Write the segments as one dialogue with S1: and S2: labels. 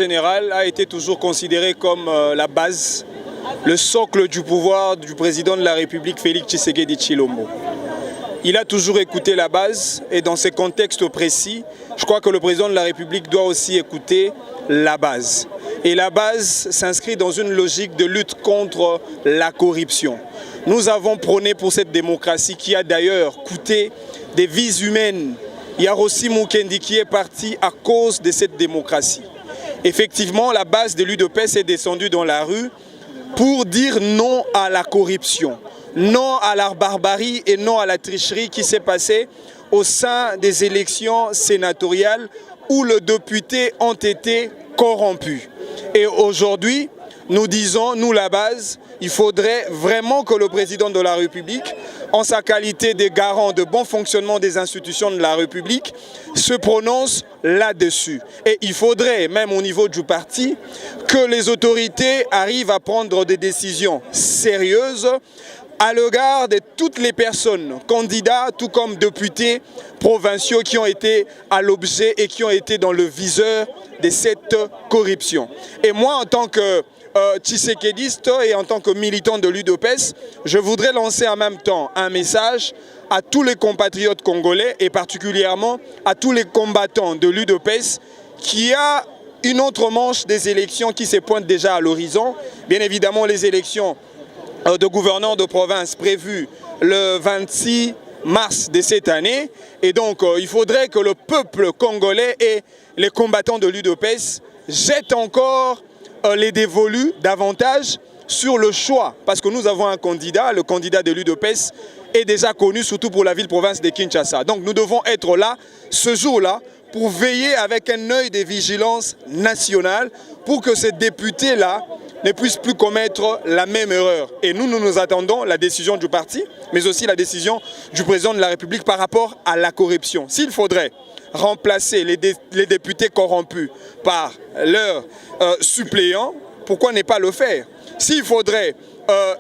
S1: Général a été toujours considéré comme la base, le socle du pouvoir du président de la République, Félix Tshisekedi Tshilombo. Il a toujours écouté la base et dans ces contextes précis, je crois que le président de la République doit aussi écouter la base. Et la base s'inscrit dans une logique de lutte contre la corruption. Nous avons prôné pour cette démocratie qui a d'ailleurs coûté des vies humaines. Il y a Rossi Mukendi qui est parti à cause de cette démocratie. Effectivement, la base de l'UDPS est descendue dans la rue pour dire non à la corruption, non à la barbarie et non à la tricherie qui s'est passée au sein des élections sénatoriales où les députés ont été corrompus. Et aujourd'hui, nous disons, nous la base, il faudrait vraiment que le président de la République, en sa qualité de garant de bon fonctionnement des institutions de la République, se prononce là-dessus. Et il faudrait, même au niveau du parti, que les autorités arrivent à prendre des décisions sérieuses à l'égard de toutes les personnes, candidats, tout comme députés provinciaux qui ont été à l'objet et qui ont été dans le viseur de cette corruption. Et moi, en tant que tshisekédiste et en tant que militant de l'UDPS, je voudrais lancer en même temps un message à tous les compatriotes congolais et particulièrement à tous les combattants de l'UDPS qui a une autre manche des élections qui se pointe déjà à l'horizon. Bien évidemment, les élections de gouverneurs de province prévues le 26 mars de cette année. Et donc, il faudrait que le peuple congolais et les combattants de l'UDPS jettent encore les dévolus davantage sur le choix. Parce que nous avons un candidat, le candidat de l'UDPS est déjà connu, surtout pour la ville-province de Kinshasa. Donc, nous devons être là, ce jour-là, pour veiller avec un œil de vigilance nationale pour que ces députés-là ne puissent plus commettre la même erreur. Et nous attendons la décision du parti, mais aussi la décision du président de la République par rapport à la corruption. S'il faudrait remplacer les députés corrompus par leurs suppléants, pourquoi ne pas le faire? S'il faudrait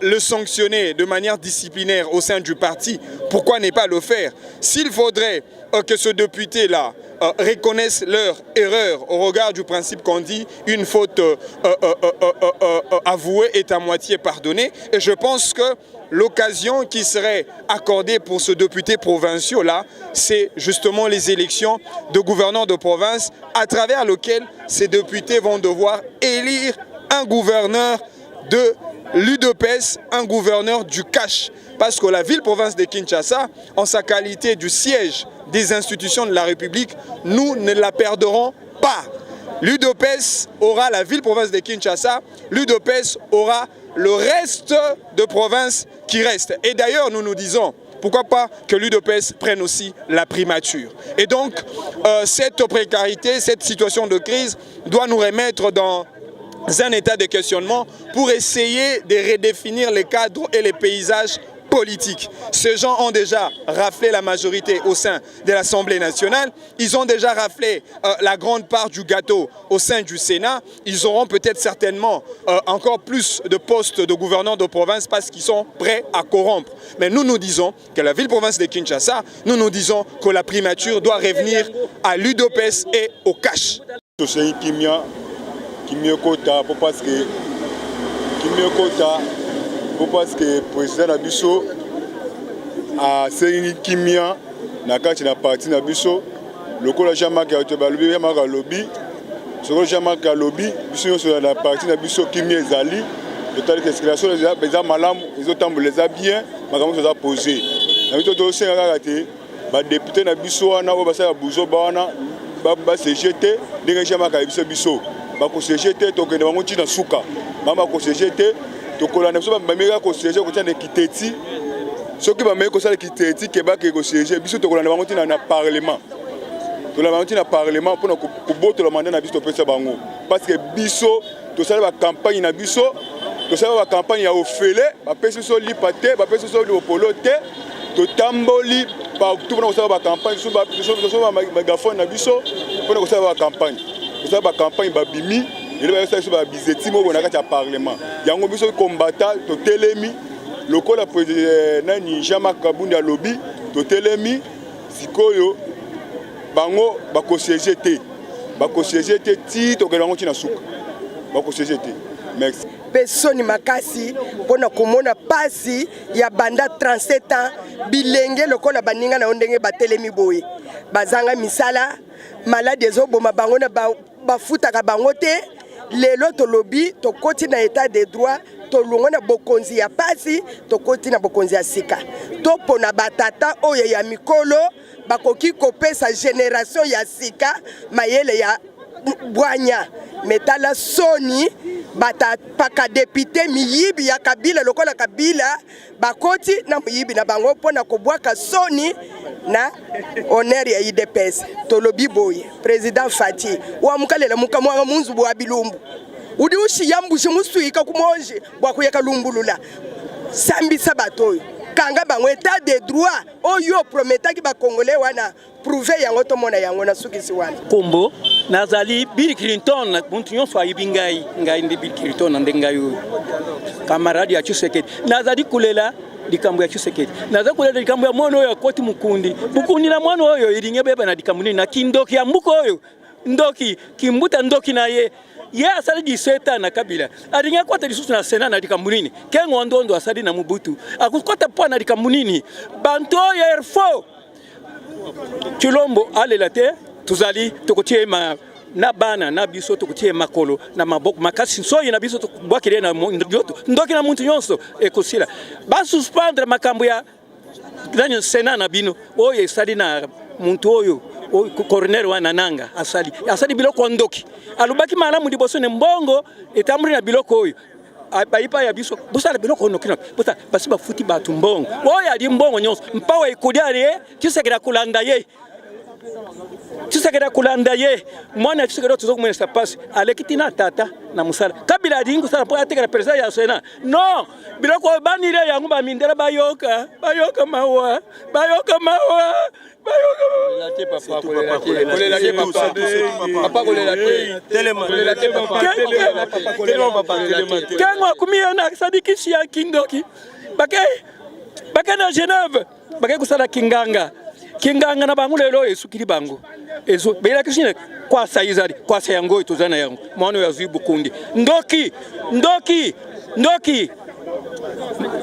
S1: le sanctionner de manière disciplinaire au sein du parti, pourquoi ne pas le faire? S'il faudrait que ce député-là reconnaisse leur erreur au regard du principe qu'on dit une faute avouée est à moitié pardonnée, et je pense que l'occasion qui serait accordée pour ce député provincial-là, c'est justement les élections de gouverneurs de province à travers lesquelles ces députés vont devoir élire un gouverneur de l'UDPS, un gouverneur du cash. Parce que la ville-province de Kinshasa, en sa qualité du siège des institutions de la République, nous ne la perdrons pas. L'UDPS aura la ville-province de Kinshasa, l'UDPS aura le reste de provinces qui restent. Et d'ailleurs, nous nous disons, pourquoi pas que l'UDPS prenne aussi la primature. Et donc, cette précarité, cette situation de crise doit nous remettre dans un état de questionnement pour essayer de redéfinir les cadres et les paysages politiques. Ces gens ont déjà raflé la majorité au sein de l'Assemblée nationale, ils ont déjà raflé la grande part du gâteau au sein du Sénat, ils auront peut-être certainement encore plus de postes de gouverneurs de province parce qu'ils sont prêts à corrompre. Mais nous disons que la ville-province de Kinshasa, nous disons que la primature doit revenir à l'UDPS et au cash.
S2: Kimiokota parce que le président Nabiso a séni Kimia na kati na parti Nabiso lokola Jean-Marc Yatobalobi Jean-Marc Lobi soko Jean-Marc Lobi biso sur la parti Nabiso Kimia ezali total explication les malamu ils ont les bien makambo ça poser na bito to senga kati ba député Nabiso wana o basa buzo bana ba CGT ndenge Jean-Marc Biso bako CGT tokende bango tina suka mama ko CGT tokola na biso bameka ko CGT ko tina kiteti soki bameka ko sala kiteti ke ba ke ko CGT biso tokola na bango tina na parlement to la bango tina parlement pour ko boto la mandat na biso pesa bango parce que biso to sala ba campagne na biso to sala ba campagne ya ofele ba pesa so lipate ba pesa so lipolote to tamboli partout pour ko sala ba campagne so ba mégaphone na biso pour ko sala ba campagne. Ça va campagne babimi et là ça va bizeti mo bonaka ta parlement yango biso combattant to telemi lokola président nani Jean-Marc Kabunda lobby to telemi sikoyo bango ba ko CGT bakosiéger te ti tokelango tina suka bakosiéger te. Merci.
S3: Pesoni makasi pona komona pasi ya banda 37 ans bilenge lokola baninga na ondenge batelemi boye bazanga misala malade ezoboma bango na bafutaka bango te lelo tolobi tokoti na état de droit tolongo na bokonzi ya pasi tokoti na bokonzi ya sika topona batata oyo ya mikolo bakoki kopesa génération ya sika mayele ya bwanya metala soni bata paka député miyibi ya Kabila lokola Kabila bakoti na miyibi na bango pona kobwaka soni na honneur ya IDPS tolobi boye président Fati wa mukalela mukamwa munzu bwa bilumbu udi ushiyambushe musuika kumonje bwa kuyeka lumbulula sambi sabatoyo kanga bango état de droit oyo prometaki ba congolais wana prouver yango to mona yango na sukisi wana
S4: kombo nazali Bill Clinton muntu nyonso ayibingai ngai ndi Bill Clinton ndengai camarade ya Tshisekedi nazali kulela likambo ya Tshisekedi nazali kulela likambo ya mwana oyo koti mukundi na mwana oyo ilinge beba na likambo na kindoki ya mbuko oyo ndoki kimbuta ndoki na ye asali diseta na Kabila alinga kwata lisusu na Sena na likambo nini kengo ndondo asali na Mobutu akukota po na likambo nini banto ya erfo Chilombo alela te tuzali tokotie na bana na biso tokotie makolo na maboko makasi soyi na biso tokubwakire na ndoki na muntu nyonso ekosila ba suspendre makambo ya danyo Sena na bino oyo esali na muntu oyo coroner wana nanga asali biloko ndoki alubaki malamu liboso ne mbongo etamburi na biloko oyo baipa ya biso busala biloko nokina buta basi bafuti batu mbongo oyo ali mbongo nyonso mpawa ikudiare Tshisekedi kulanda ye mwana Tshisekedi tuzokumwesa pasi alekitina tata na musala Kabila adingu sala po atekera president ya Sena no biloko banire yangu ba mindera bayoka mawa Kengwa kumia na sadikisi ya kindoki bake na Genève bake kusala kinganga na bangu lelo esukiri bangu ezo bela kishine kwa saizari kwa sayango itozana yangu mwana ya Zuibu Kundi ndoki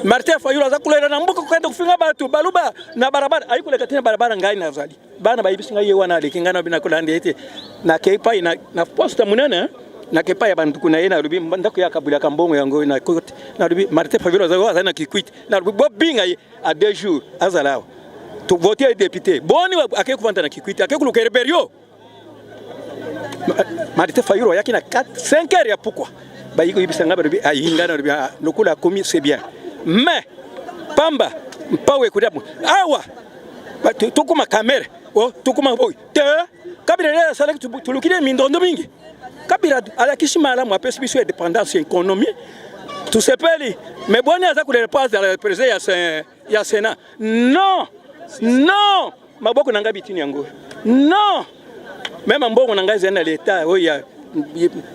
S4: Martin Fayulu azakulera na mbuka kwenda kufinga batu baluba na barabara ayikuleka tena barabara ngai na zali bana bayibisinga ye wana lekingana bina kulande ete na kepa na posta munene na kepa ya bantu kuna yena rubi ndako ya Kabila kambongo yango na kote na rubi Martin Fayulu azana kikwit na rubi bobinga ye a 2 jours azalao to voter député boni akekuvanta na kikwit akekuluka reberio Martin Fayulu yakina 5 heures ya pourquoi bayiko yibisanga barubi ayingana rubi lokula komi c'est bien mais pamba mpawe kudamu awa tukuma kamera tukuma boy te Kabila ya sala tulukile mindondo mingi Kabila alakishimala mwa pesa biso indépendance économie tout sepeli mais boni aza kulele passe dans le président ya Sénat non maboko nanga bitini yango non même mbongo nanga zena l'état oya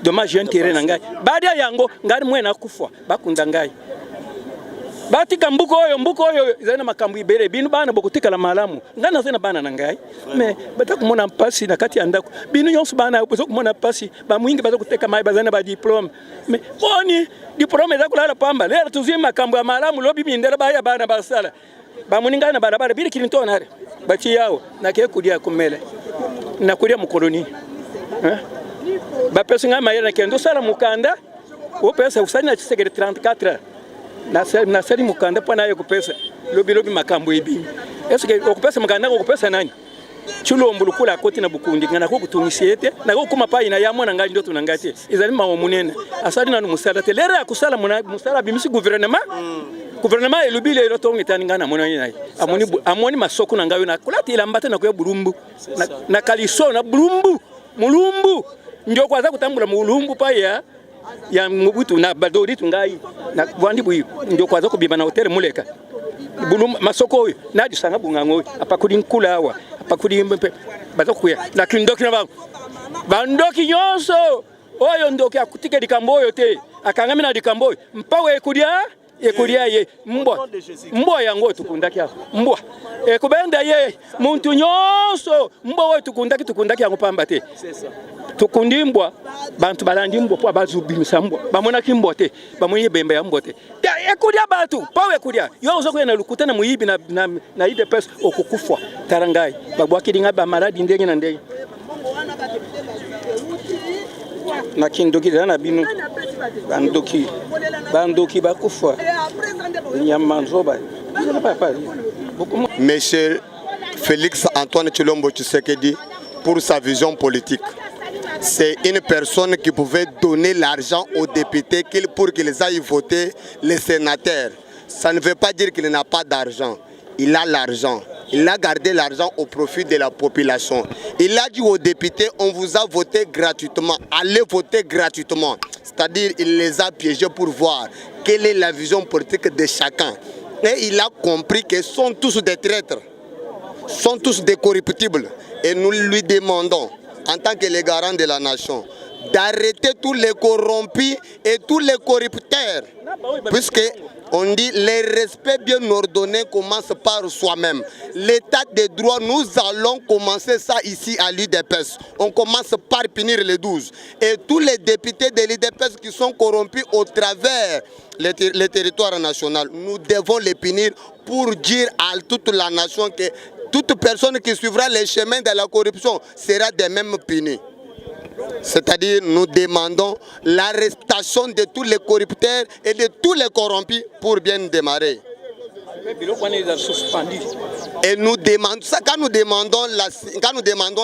S4: dommage intérêt nanga badia yango ngari mwena kufa bakunda ngai batika mbuko oyo zena makambu ibere binu bana bokutikala malamu ngana zena bana nangai mais batakumona mpasi na kati ya ndako binu yonso bana bokumona mpasi ba mwingi bazokuteka mai bazana ba diplôme mais boni diplôme za kulala pamba lero tuzima makambu ya malamu lobi mindera baya bana basala ba muninga na barabara Bill Clinton hare bachi yao na kekudia kumele na kulia mukoloni ba pesa ngama yana kendo sala mukanda o pesa usani na Tshisekedi 34 na sali mukanda pana yo kupesa lobi makambo ebi eske okupesa mukanda okupesa nani Chilombo lukula koti na Bukundi ngana ko kutumisiete na ko kuma pa ina ya mwana ngali ndoto nangati izali mawo munene asali na musala te lera kusala musala bimisi gouvernement elubile elo tongi taningana mwana nai amoni masoko na ngayo na kulati ilambata na ko bulumbu na kaliso na mulumbu ndio kwaza kutambula mulumbu pa ya Mobutu na badori tungai na bwandi buyi ndio kwaza kubiba na hotel muleka bulumbu masoko oyo na disanga bungango apakuli nkula awa apakuli bazokuya na kindoki na bandoki nyonso oyo ndoki akutike likambo oyo te akangami na likambo oyo mpawe kudia ekolia ye mbwa yango tukundaki yako mbwa ekubenda ye muntu nyonso mbwa we tukundaki yango pamba te tukundi mbwa bantu balandi mbwa po bazubimisa mbwa bamonaki mbwa te bamonye bembe ya mbwa te ekulia batu pa ekulia yo ozoko na lukutana muyibi na ide pes okukufwa tarangai babwaki dinga ba maladi ndenge na ndenge na kindoki na bino bandoki bakufwa nyamanzoba
S5: Monsieur Félix Antoine Tshilombo Tshisekedi, pour sa vision politique, c'est une personne qui pouvait donner l'argent aux députés pour qu'ils aillent voter les sénateurs. Ça ne veut pas dire qu'il n'a pas d'argent. Il a l'argent. Il a gardé l'argent au profit de la population. Il a dit aux députés, on vous a voté gratuitement. Allez voter gratuitement. C'est-à-dire, il les a piégés pour voir quelle est la vision politique de chacun. Et il a compris qu'ils sont tous des traîtres, sont tous des corruptibles. Et nous lui demandons, en tant que les garants de la nation, d'arrêter tous les corrompus et tous les corrupteurs. Puisque on dit le respect bien ordonné commence par soi-même. L'état de droit, nous allons commencer ça ici à l'UDPS. On commence par punir les 12. Et tous les députés de l'UDPS qui sont corrompus au travers les territoires nationaux, nous devons les punir pour dire à toute la nation que toute personne qui suivra les chemins de la corruption sera de même punie. C'est-à-dire, nous demandons l'arrestation de tous les corrupteurs et de tous les corrompus pour bien démarrer. Et nous demandons, quand nous demandons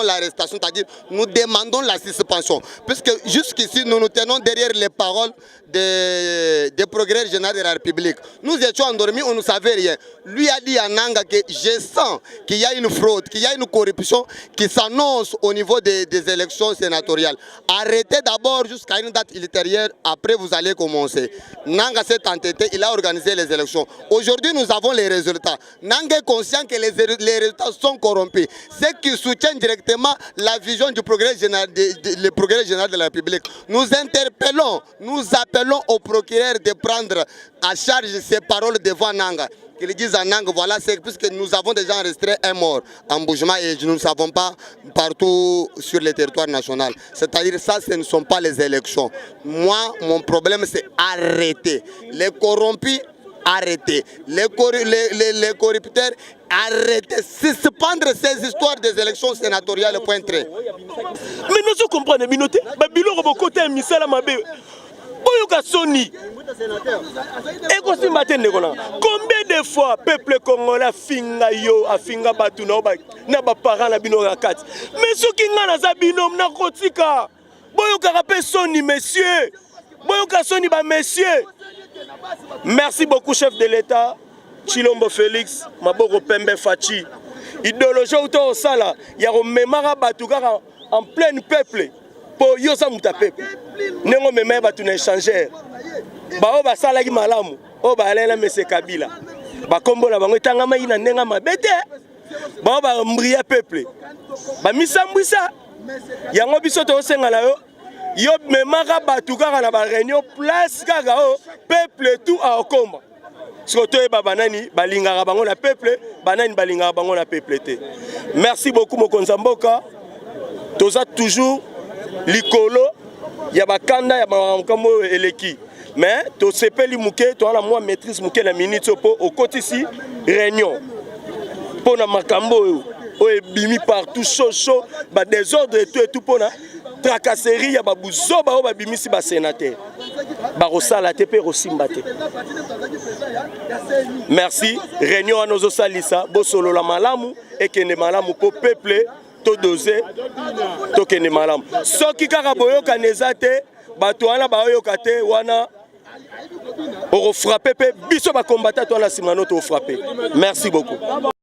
S5: l'arrestation, c'est-à-dire nous demandons la suspension. Puisque jusqu'ici, nous nous tenons derrière les paroles des procureurs généraux de la République. Nous étions endormis, on ne savait rien. Lui a dit à Nanga que je sens qu'il y a une fraude, qu'il y a une corruption qui s'annonce au niveau des élections sénatoriales. Arrêtez d'abord jusqu'à une date ultérieure, après vous allez commencer. Nanga s'est entêté, il a organisé les élections. Aujourd'hui, nous avons les résultats. Nanga est conscient que les résultats sont corrompus. Ceux qui soutiennent directement la vision du procureur général de la République. Nous interpellons, nous appelons au procureur de prendre à charge ces paroles devant Nanga. Qu'ils disent à Nanga, voilà, c'est puisque nous avons déjà enregistré un mort en Boujma et nous ne savons pas partout sur le territoire national. C'est-à-dire ça, ce ne sont pas les élections. Moi, mon problème, c'est arrêter. Les corrompus, arrêtez. Les corrupteurs, arrêtez. Suspendre ces histoires des élections sénatoriales, point très.
S6: Mais nous comprenons, Minoté, Babylon, côté Misala Mabé. Combien de fois le peuple congolais a finga batu na ba parents na bino rakati. Mais ceux qui ngana za bino na kotika. Boyoka rapé soni messieurs. Boyoka soni ba messieurs. Merci beaucoup chef de l'État Tshilombo Félix Maboko Pembe Fachi. Idéologie auto sala ya rememara batu kaka en plein peuple. Po yosa muta peuple. Nengo meme batu na échanger. Ba o ba sala ki malamu. O ba alela mese Kabila. Ba kombo na bango tangama ina nenga mabete. Ba o ba mbria peuple. Ba misambwisa. Yango biso to senga na yo. Yo memaka batu kaka na ba réunion place kaka o peuple tout a okomba. Soto e banani balingaka bango na peuple, banani balingaka bango na peuple te. Merci beaucoup mokonza mboka. Toza toujours likolo ya bakanda ya makambo eleki. Mais to sepeli muke to ala moi maîtrise muke na minute po au kotisi réunion. Pona makambo o ebimi partout chaud ba désordre et tout pona tracasserie ya babuzo ba o babimisi ba sénateur. Ba rosala te pe rosimba te. Merci. Réunion à nos salisa bo solo la malamu et que ne malamu po peuple to doser to kene malamu. Soki kaka boyoka nezate bato wana bayoka te wana o frapper pe biso ba combattant to na simano to frapper. Merci beaucoup.